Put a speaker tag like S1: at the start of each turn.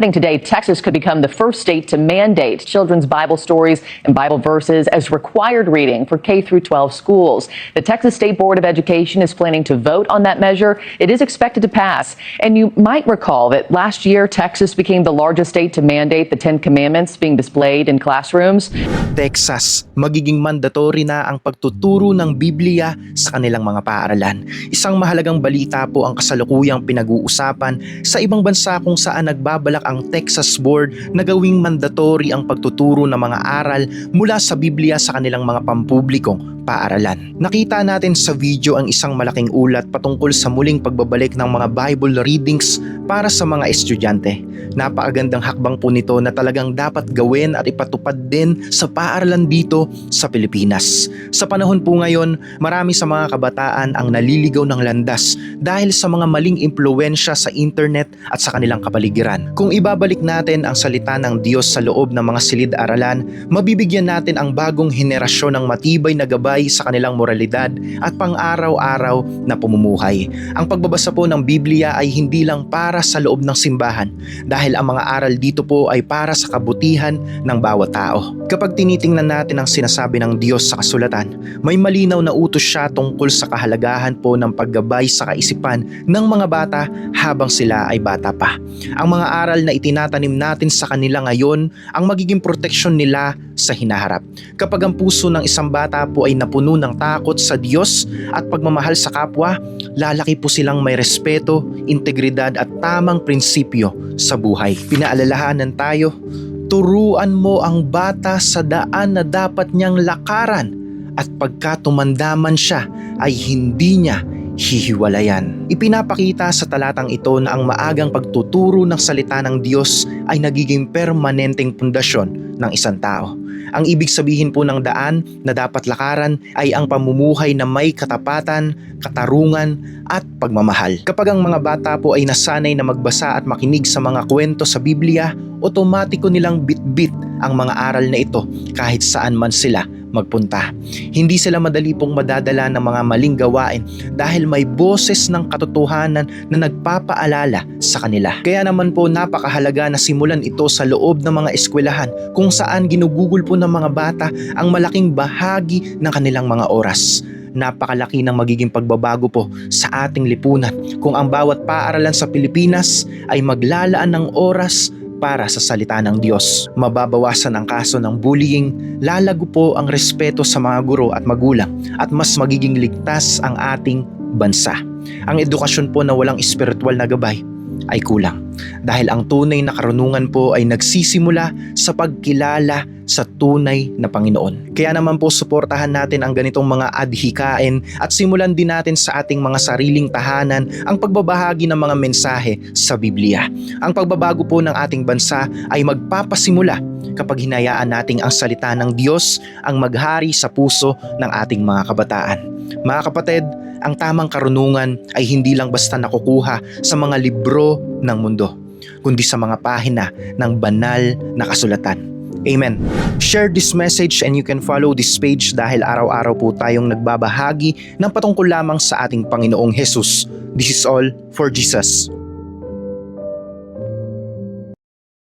S1: happening today, Texas could become the first state to mandate children's Bible stories and Bible verses as required reading for K through 12 schools. The Texas State Board of Education is planning to vote on that measure. It is expected to pass. And you might recall that last year, Texas became the largest state to mandate the Ten Commandments being displayed in classrooms.
S2: Texas, magiging mandatory na ang pagtuturo ng Biblia sa kanilang mga paaralan. Isang mahalagang balita po ang kasalukuyang pinag-uusapan sa ibang bansa kung saan nagbabalak ang Texas Board na gawing mandatory ang pagtuturo ng mga aral mula sa Biblia sa kanilang mga pampublikong paaralan. Nakita natin sa video ang isang malaking ulat patungkol sa muling pagbabalik ng mga Bible readings para sa mga estudyante. Napakagandang hakbang po nito na talagang dapat gawin at ipatupad din sa paaralan dito sa Pilipinas. Sa panahon po ngayon, marami sa mga kabataan ang naliligaw ng landas dahil sa mga maling impluwensya sa internet at sa kanilang kapaligiran. Kung ibabalik natin ang salita ng Diyos sa loob ng mga silid-aralan, mabibigyan natin ang bagong henerasyon ng matibay na gabay sa kanilang moralidad at pang-araw-araw na pamumuhay. Ang pagbabasa po ng Biblia ay hindi lang para sa loob ng simbahan dahil ang mga aral dito po ay para sa kabutihan ng bawat tao. Kapag tinitingnan natin ang sinasabi ng Diyos sa kasulatan, may malinaw na utos siya tungkol sa kahalagahan po ng paggabay sa kaisipan ng mga bata habang sila ay bata pa. Ang mga aral na itinatanim natin sa kanila ngayon ang magiging proteksyon nila sa hinaharap. Kapag ang puso ng isang bata po ay napuno ng takot sa Diyos at pagmamahal sa kapwa, lalaki po silang may respeto, integridad at tamang prinsipyo sa buhay. Pinaalalahanan tayo, turuan mo ang bata sa daan na dapat niyang lakaran at pagka tumandaman siya ay hindi niya hihiwalayan. Ipinapakita sa talatang ito na ang maagang pagtuturo ng salita ng Diyos ay nagiging permanenteng pundasyon ng isang tao. Ang ibig sabihin po ng daan na dapat lakaran ay ang pamumuhay na may katapatan, katarungan at pagmamahal. Kapag ang mga bata po ay nasanay na magbasa at makinig sa mga kwento sa Biblia, otomatiko nilang bitbit ang mga aral na ito kahit saan man sila magpunta. Hindi sila madali pong madadala ng mga maling gawain dahil may boses ng katotohanan na nagpapaalala sa kanila. Kaya naman po napakahalaga na simulan ito sa loob ng mga eskwelahan kung saan ginugugol po ng mga bata ang malaking bahagi ng kanilang mga oras. Napakalaki ng magiging pagbabago po sa ating lipunan kung ang bawat paaralan sa Pilipinas ay maglalaan ng oras para sa salita ng Diyos. Mababawasan ang kaso ng bullying, lalago po ang respeto sa mga guro at magulang at mas magiging ligtas ang ating bansa. Ang edukasyon po na walang espiritual na gabay ay kulang dahil ang tunay na karunungan po ay nagsisimula sa pagkilala sa tunay na Panginoon. Kaya naman po suportahan natin ang ganitong mga adhikain at simulan din natin sa ating mga sariling tahanan ang pagbabahagi ng mga mensahe sa Biblia. Ang pagbabago po ng ating bansa ay magpapasimula kapag hinayaan nating ang salita ng Diyos ang maghari sa puso ng ating mga kabataan. Mga kapatid, ang tamang karunungan ay hindi lang basta nakukuha sa mga libro ng mundo, kundi sa mga pahina ng banal na kasulatan. Amen. Share this message and you can follow this page dahil araw-araw po tayong nagbabahagi ng patungkol lamang sa ating Panginoong Jesus. This is all for Jesus.